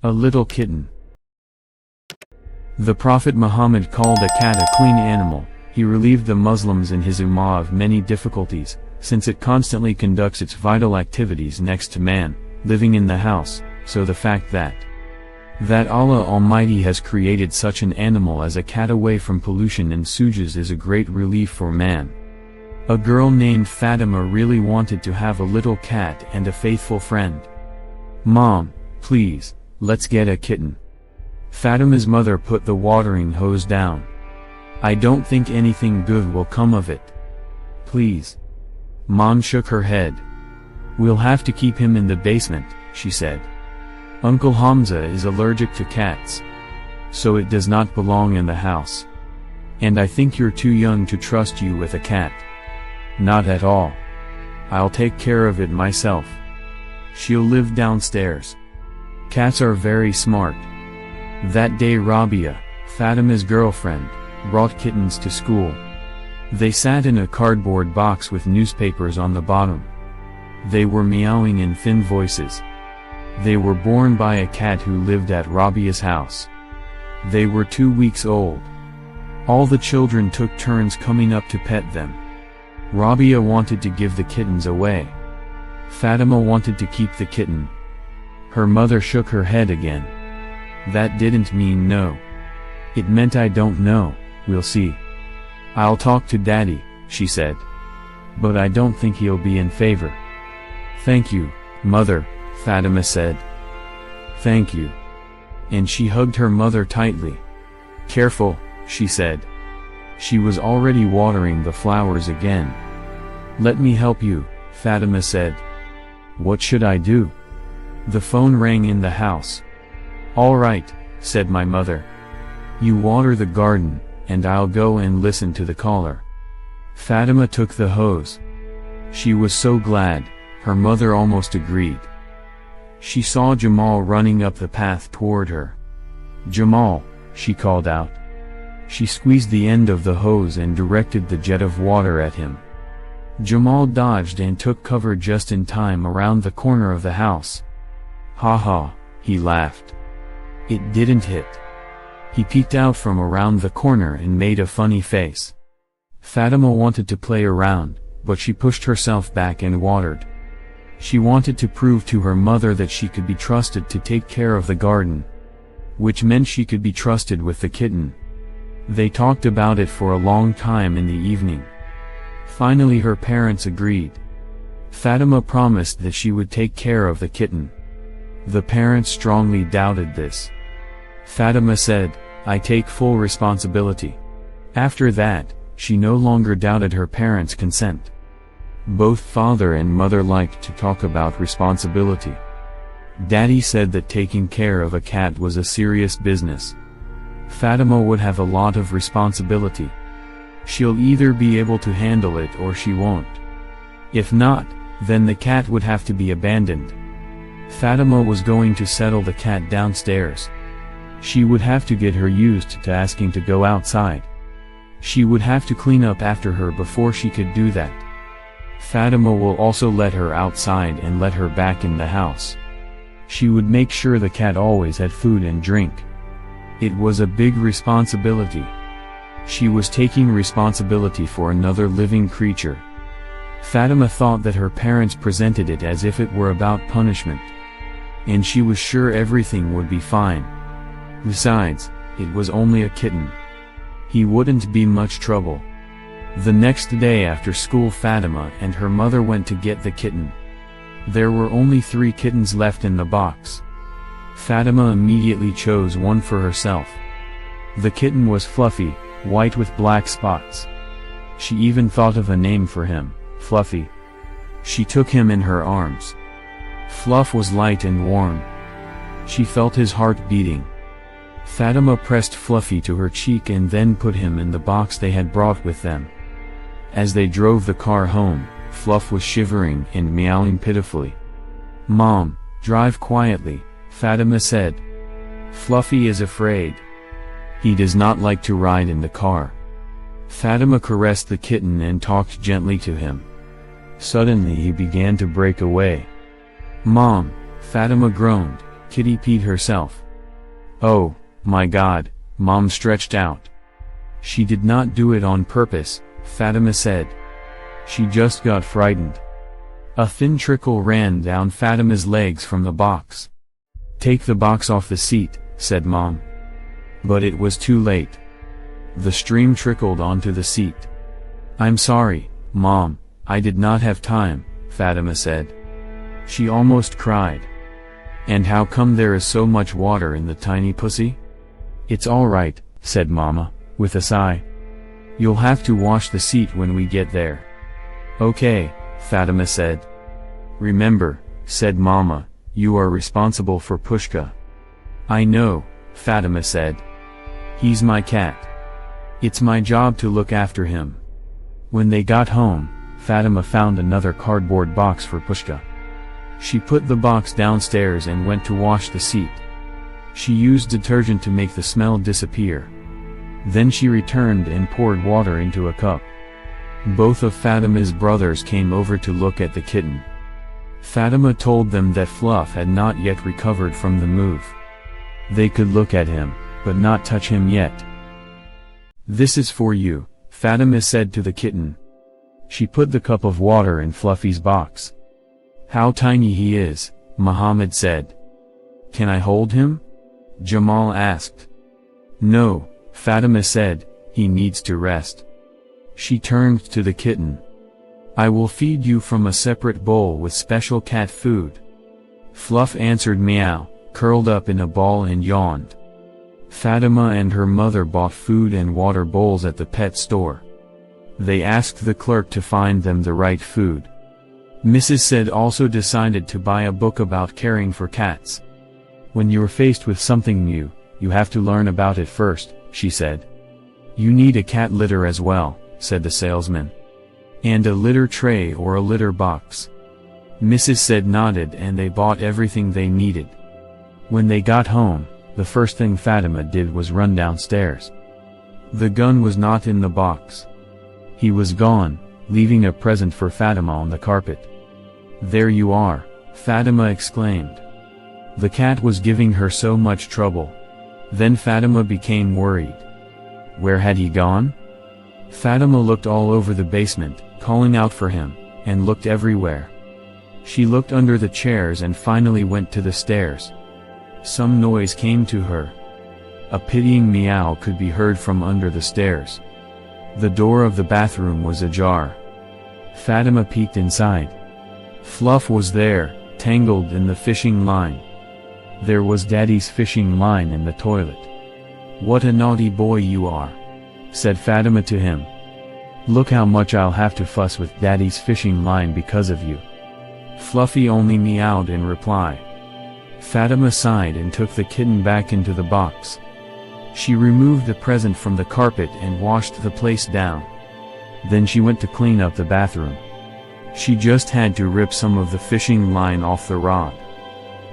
A little kitten. The Prophet Muhammad called a cat a clean animal. He relieved the Muslims in his ummah of many difficulties, since it constantly conducts its vital activities next to man, living in the house, so the fact that Allah Almighty has created such an animal as a cat away from pollution and sewage is a great relief for man. A girl named Fatima really wanted to have a little cat and a faithful friend. "Mom, please, let's get a kitten." Fatima's mother put the watering hose down. "I don't think anything good will come of it. Please." Mom shook her head. "We'll have to keep him in the basement," she said. "Uncle Hamza is allergic to cats. So it does not belong in the house. And I think you're too young to trust you with a cat." "Not at all. I'll take care of it myself. She'll live downstairs." Cats are very smart. That day Rabia, Fatima's girlfriend, brought kittens to school. They sat in a cardboard box with newspapers on the bottom. They were meowing in thin voices. They were born by a cat who lived at Rabia's house. They were 2 weeks old. All the children took turns coming up to pet them. Rabia wanted to give the kittens away. Fatima wanted to keep the kitten. Her mother shook her head again. "That didn't mean no. It meant I don't know, we'll see. I'll talk to Daddy," she said. "But I don't think he'll be in favor." "Thank you, Mother," Fatima said. "Thank you." And she hugged her mother tightly. "Careful," she said. She was already watering the flowers again. "Let me help you," Fatima said. "What should I do?" The phone rang in the house. "All right," said my mother. "You water the garden, and I'll go and listen to the caller." Fatima took the hose. She was so glad, her mother almost agreed. She saw Jamal running up the path toward her. "Jamal," she called out. She squeezed the end of the hose and directed the jet of water at him. Jamal dodged and took cover just in time around the corner of the house. "Ha ha," he laughed. It didn't hit. He peeked out from around the corner and made a funny face. Fatima wanted to play around, but she pushed herself back and watered. She wanted to prove to her mother that she could be trusted to take care of the garden. Which meant she could be trusted with the kitten. They talked about it for a long time in the evening. Finally her parents agreed. Fatima promised that she would take care of the kitten. The parents strongly doubted this. Fatima said, "I take full responsibility." After that, she no longer doubted her parents' consent. Both father and mother liked to talk about responsibility. Daddy said that taking care of a cat was a serious business. Fatima would have a lot of responsibility. She'll either be able to handle it or she won't. If not, then the cat would have to be abandoned. Fatima was going to settle the cat downstairs. She would have to get her used to asking to go outside. She would have to clean up after her before she could do that. Fatima will also let her outside and let her back in the house. She would make sure the cat always had food and drink. It was a big responsibility. She was taking responsibility for another living creature. Fatima thought that her parents presented it as if it were about punishment. And she was sure everything would be fine. Besides, it was only a kitten. He wouldn't be much trouble. The next day after school Fatima and her mother went to get the kitten. There were only 3 kittens left in the box. Fatima immediately chose one for herself. The kitten was fluffy, white with black spots. She even thought of a name for him, Fluffy. She took him in her arms. Fluff was light and warm. She felt his heart beating. Fatima pressed Fluffy to her cheek and then put him in the box they had brought with them. As they drove the car home, Fluff was shivering and meowing pitifully. "Mom, drive quietly," Fatima said. "Fluffy is afraid. He does not like to ride in the car." Fatima caressed the kitten and talked gently to him. Suddenly he began to break away. "Mom," Fatima groaned, Kitty peed herself. "Oh, my God," Mom stretched out. "She did not do it on purpose," Fatima said. "She just got frightened." A thin trickle ran down Fatima's legs from the box. "Take the box off the seat," said Mom. But it was too late. The stream trickled onto the seat. "I'm sorry, Mom, I did not have time," Fatima said. She almost cried. "And how come there is so much water in the tiny pussy?" "It's all right," said Mama, with a sigh. "You'll have to wash the seat when we get there." "Okay," Fatima said. "Remember," said Mama, "you are responsible for Pushka." "I know," Fatima said. "He's my cat. It's my job to look after him." When they got home, Fatima found another cardboard box for Pushka. She put the box downstairs and went to wash the seat. She used detergent to make the smell disappear. Then she returned and poured water into a cup. Both of Fatima's brothers came over to look at the kitten. Fatima told them that Fluff had not yet recovered from the move. They could look at him, but not touch him yet. "This is for you," Fatima said to the kitten. She put the cup of water in Fluffy's box. "How tiny he is," Muhammad said. "Can I hold him?" Jamal asked. "No," Fatima said, "he needs to rest." She turned to the kitten. "I will feed you from a separate bowl with special cat food." Fluff answered meow, curled up in a ball and yawned. Fatima and her mother bought food and water bowls at the pet store. They asked the clerk to find them the right food. Mrs. Said also decided to buy a book about caring for cats. "When you're faced with something new, you have to learn about it first," she said. "You need a cat litter as well," said the salesman. "And a litter tray or a litter box." Mrs. Said nodded and they bought everything they needed. When they got home, the first thing Fatima did was run downstairs. The gun was not in the box. He was gone, leaving a present for Fatima on the carpet. "There you are," Fatima exclaimed. The cat was giving her so much trouble. Then Fatima became worried. Where had he gone? Fatima looked all over the basement, calling out for him, and looked everywhere. She looked under the chairs and finally went to the stairs. Some noise came to her. A pitying meow could be heard from under the stairs. The door of the bathroom was ajar. Fatima peeked inside. Fluff was there, tangled in the fishing line. There was Daddy's fishing line in the toilet. "What a naughty boy you are," said Fatima to him. "Look how much I'll have to fuss with Daddy's fishing line because of you." Fluffy only meowed in reply. Fatima sighed and took the kitten back into the box. She removed the present from the carpet and washed the place down. Then she went to clean up the bathroom. She just had to rip some of the fishing line off the rod.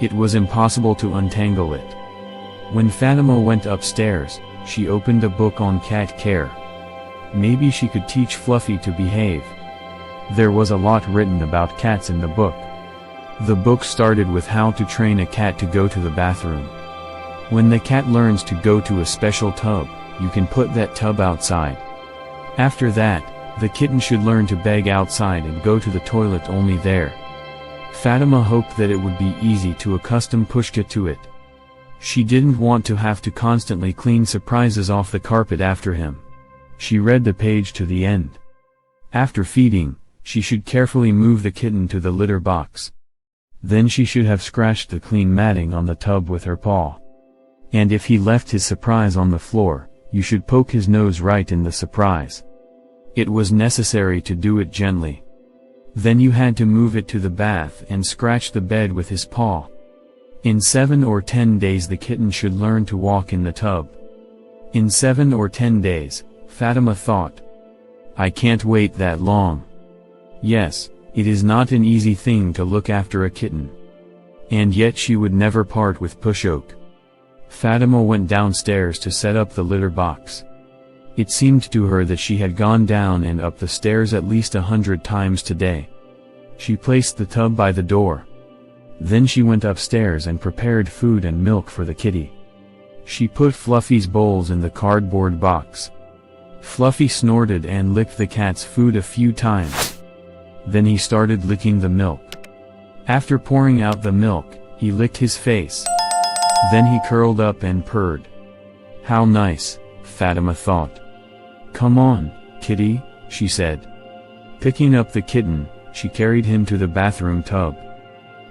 It was impossible to untangle it. When Fatima went upstairs, she opened a book on cat care. Maybe she could teach Fluffy to behave. There was a lot written about cats in the book. The book started with how to train a cat to go to the bathroom. When the cat learns to go to a special tub, you can put that tub outside. After that, the kitten should learn to beg outside and go to the toilet only there. Fatima hoped that it would be easy to accustom Pushka to it. She didn't want to have to constantly clean surprises off the carpet after him. She read the page to the end. After feeding, she should carefully move the kitten to the litter box. Then she should have scratched the clean matting on the tub with her paw. And if he left his surprise on the floor, you should poke his nose right in the surprise. It was necessary to do it gently. Then you had to move it to the bath and scratch the bed with his paw. In 7 or 10 days the kitten should learn to walk in the tub. In 7 or 10 days, Fatima thought. I can't wait that long. Yes, it is not an easy thing to look after a kitten. And yet she would never part with Pushok. Fatima went downstairs to set up the litter box. It seemed to her that she had gone down and up the stairs at least 100 times today. She placed the tub by the door. Then she went upstairs and prepared food and milk for the kitty. She put Fluffy's bowls in the cardboard box. Fluffy snorted and licked the cat's food a few times. Then he started licking the milk. After pouring out the milk, he licked his face. Then he curled up and purred. How nice, Fatima thought. Come on, kitty, she said. Picking up the kitten, she carried him to the bathroom tub.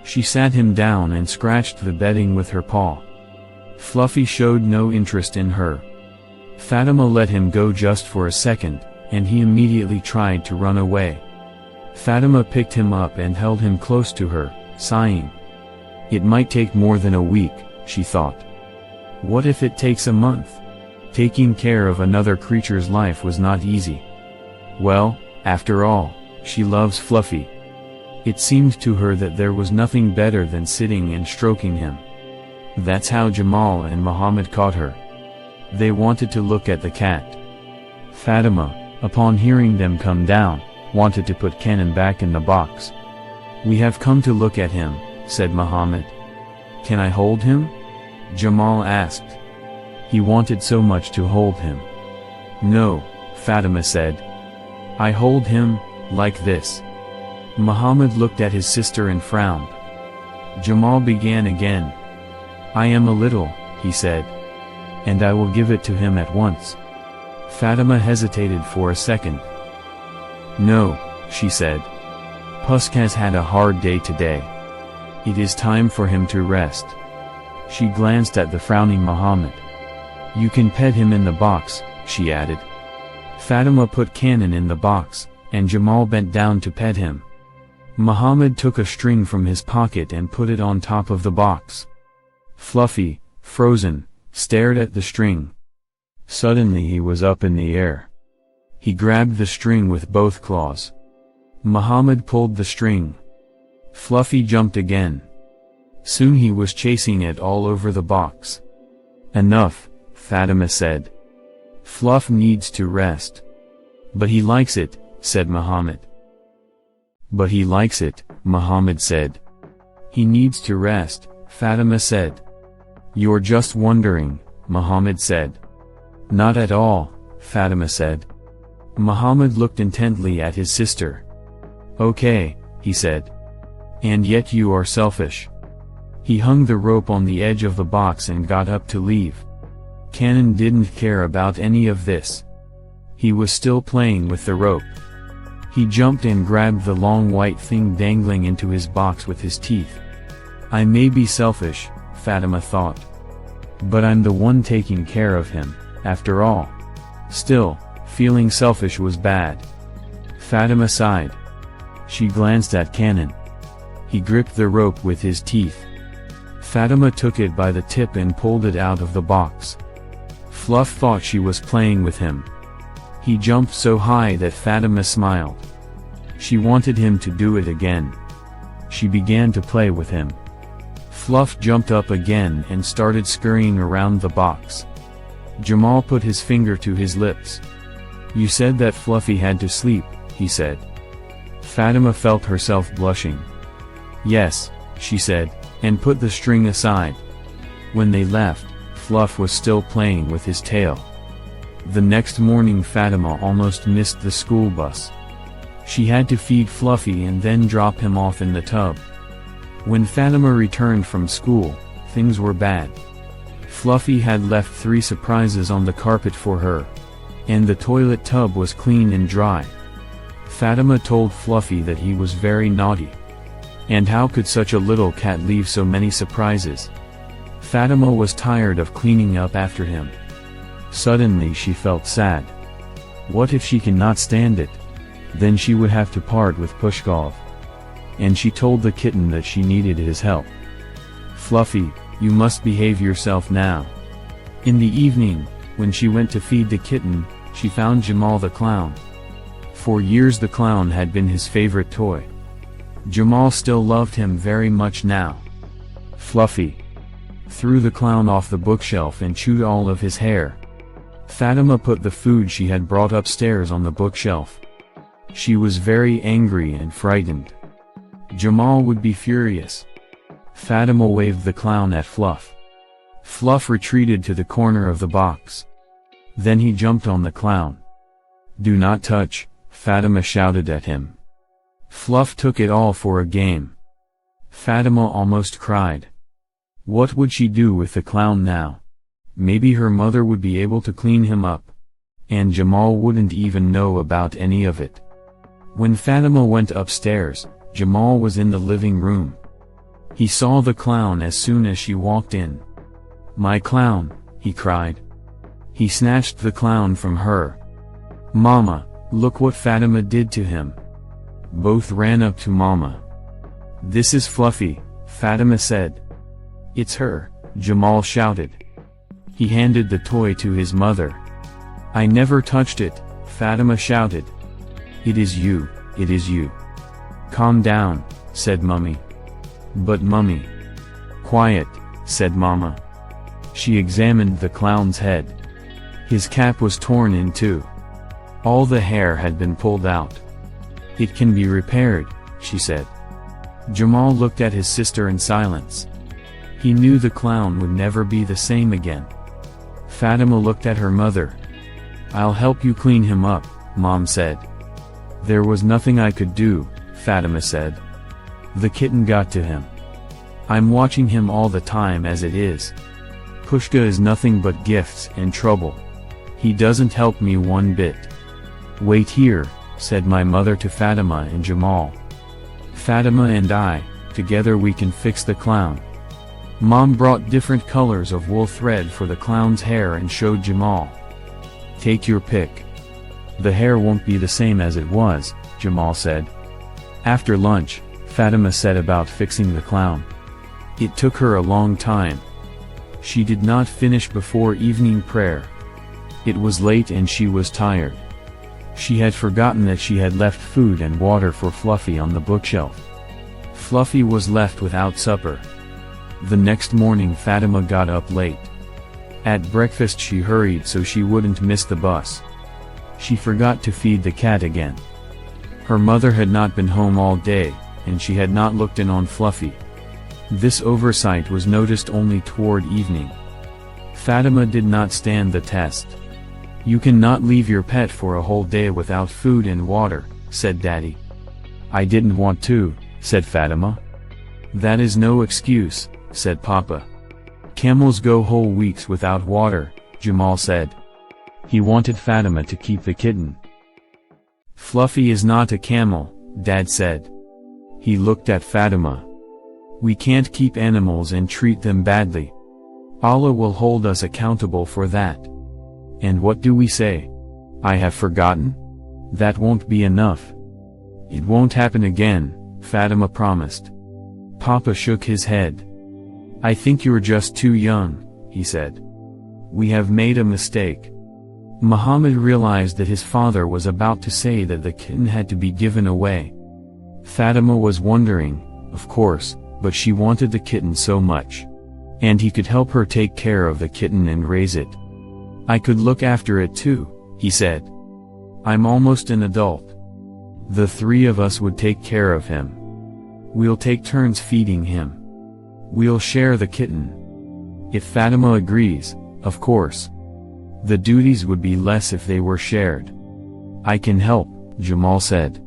She sat him down and scratched the bedding with her paw. Fluffy showed no interest in her. Fatima let him go just for a second, and he immediately tried to run away. Fatima picked him up and held him close to her, sighing. It might take more than a week, she thought. What if it takes a month? Taking care of another creature's life was not easy. Well, after all, she loves Fluffy. It seemed to her that there was nothing better than sitting and stroking him. That's how Jamal and Muhammad caught her. They wanted to look at the cat. Fatima, upon hearing them come down, wanted to put Kitten back in the box. We have come to look at him, said Muhammad. Can I hold him? Jamal asked. He wanted so much to hold him. No, Fatima said. I hold him, like this. Muhammad looked at his sister and frowned. Jamal began again. I am a little, he said. And I will give it to him at once. Fatima hesitated for a second. No, she said. Pusk has had a hard day today. It is time for him to rest. She glanced at the frowning Muhammad. You can pet him in the box, she added. Fatima put Kitten in the box, and Jamal bent down to pet him. Muhammad took a string from his pocket and put it on top of the box. Fluffy, frozen, stared at the string. Suddenly he was up in the air. He grabbed the string with both claws. Muhammad pulled the string. Fluffy jumped again. Soon he was chasing it all over the box. Enough, Fatima said. Fluff needs to rest. But he likes it, said Muhammad. But he likes it, Muhammad said. He needs to rest, Fatima said. You're just wondering, Muhammad said. Not at all, Fatima said. Muhammad looked intently at his sister. Okay, he said. And yet you are selfish. He hung the rope on the edge of the box and got up to leave. Kitten didn't care about any of this. He was still playing with the rope. He jumped and grabbed the long white thing dangling into his box with his teeth. I may be selfish, Fatima thought. But I'm the one taking care of him, after all. Still, feeling selfish was bad. Fatima sighed. She glanced at Kitten. He gripped the rope with his teeth. Fatima took it by the tip and pulled it out of the box. Fluff thought she was playing with him. He jumped so high that Fatima smiled. She wanted him to do it again. She began to play with him. Fluff jumped up again and started scurrying around the box. Jamal put his finger to his lips. You said that Fluffy had to sleep, he said. Fatima felt herself blushing. Yes, she said, and put the string aside. When they left, Fluff was still playing with his tail. The next morning Fatima almost missed the school bus. She had to feed Fluffy and then drop him off in the tub. When Fatima returned from school, things were bad. Fluffy had left 3 surprises on the carpet for her. And the toilet tub was clean and dry. Fatima told Fluffy that he was very naughty. And how could such a little cat leave so many surprises? Fatima was tired of cleaning up after him. Suddenly she felt sad. What if she cannot stand it? Then she would have to part with Pushkov. And she told the kitten that she needed his help. Fluffy, you must behave yourself now. In the evening, when she went to feed the kitten, she found Jamal the clown. For years the clown had been his favorite toy. Jamal still loved him very much now. Fluffy threw the clown off the bookshelf and chewed all of his hair. Fatima put the food she had brought upstairs on the bookshelf. She was very angry and frightened. Jamal would be furious. Fatima waved the clown at Fluff. Fluff retreated to the corner of the box. Then he jumped on the clown. "Do not touch," Fatima shouted at him. Fluff took it all for a game. Fatima almost cried. What would she do with the clown now? Maybe her mother would be able to clean him up. And Jamal wouldn't even know about any of it. When Fatima went upstairs, Jamal was in the living room. He saw the clown as soon as she walked in. "My clown," he cried. He snatched the clown from her. "Mama, look what Fatima did to him." Both ran up to Mama. "This is Fluffy," Fatima said. "It's her," Jamal shouted. He handed the toy to his mother. "I never touched it," Fatima shouted. "It is you, it is you." "Calm down," said Mummy. "But Mummy." "Quiet," said Mama. She examined the clown's head. His cap was torn in two. All the hair had been pulled out. "It can be repaired," she said. Jamal looked at his sister in silence. He knew the clown would never be the same again. Fatima looked at her mother. "I'll help you clean him up," Mom said. "There was nothing I could do," Fatima said. "The kitten got to him. I'm watching him all the time as it is. Pushka is nothing but gifts and trouble. He doesn't help me one bit." "Wait here," said my mother to Fatima and Jamal. "Fatima and I, together we can fix the clown." Mom brought different colors of wool thread for the clown's hair and showed Jamal. "Take your pick. The hair won't be the same as it was," Jamal said. After lunch, Fatima set about fixing the clown. It took her a long time. She did not finish before evening prayer. It was late and she was tired. She had forgotten that she had left food and water for Fluffy on the bookshelf. Fluffy was left without supper. The next morning Fatima got up late. At breakfast she hurried so she wouldn't miss the bus. She forgot to feed the cat again. Her mother had not been home all day, and she had not looked in on Fluffy. This oversight was noticed only toward evening. Fatima did not stand the test. "You cannot leave your pet for a whole day without food and water," said Daddy. "I didn't want to," said Fatima. "That is no excuse," said Papa. "Camels go whole weeks without water," Jamal said. He wanted Fatima to keep the kitten. "Fluffy is not a camel," Dad said. He looked at Fatima. "We can't keep animals and treat them badly. Allah will hold us accountable for that." "And what do we say? I have forgotten? That won't be enough." "It won't happen again," Fatima promised. Papa shook his head. "I think you're just too young," he said. "We have made a mistake." Muhammad realized that his father was about to say that the kitten had to be given away. Fatima was wondering, of course, but she wanted the kitten so much. And he could help her take care of the kitten and raise it. "I could look after it too," he said. "I'm almost an adult. The three of us would take care of him. We'll take turns feeding him. We'll share the kitten." If Fatima agrees, of course. The duties would be less if they were shared. "I can help," Jamal said.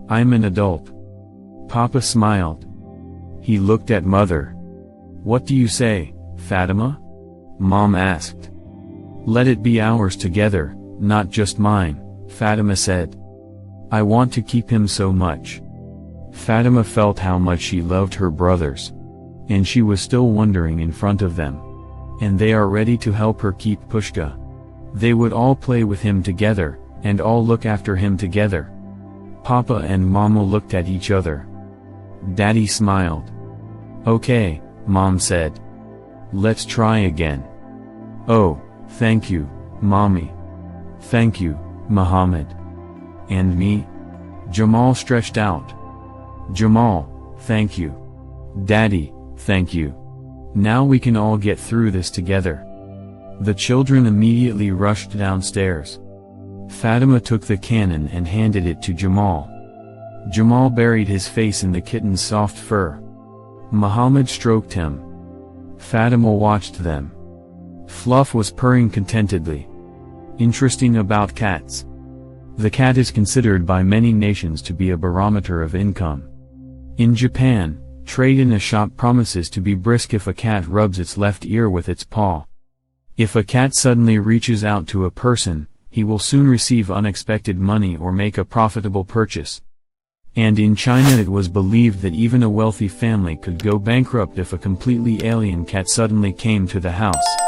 "I'm an adult." Papa smiled. He looked at Mother. "What do you say, Fatima?" Mom asked. "Let it be ours together, not just mine," Fatima said. "I want to keep him so much." Fatima felt how much she loved her brothers. And she was still wondering in front of them. And they are ready to help her keep Pushka. They would all play with him together, and all look after him together. Papa and Mama looked at each other. Daddy smiled. "Okay," Mom said. "Let's try again." "Oh, thank you, Mommy." "Thank you, Muhammad." "And me?" Jamal stretched out. "Jamal, thank you." "Daddy, thank you. Now we can all get through this together." The children immediately rushed downstairs. Fatima took the cannon and handed it to Jamal. Jamal buried his face in the kitten's soft fur. Muhammad stroked him. Fatima watched them. Fluff was purring contentedly. Interesting about cats. The cat is considered by many nations to be a barometer of income. In Japan, trade in a shop promises to be brisk if a cat rubs its left ear with its paw. If a cat suddenly reaches out to a person, he will soon receive unexpected money or make a profitable purchase. And in China it was believed that even a wealthy family could go bankrupt if a completely alien cat suddenly came to the house.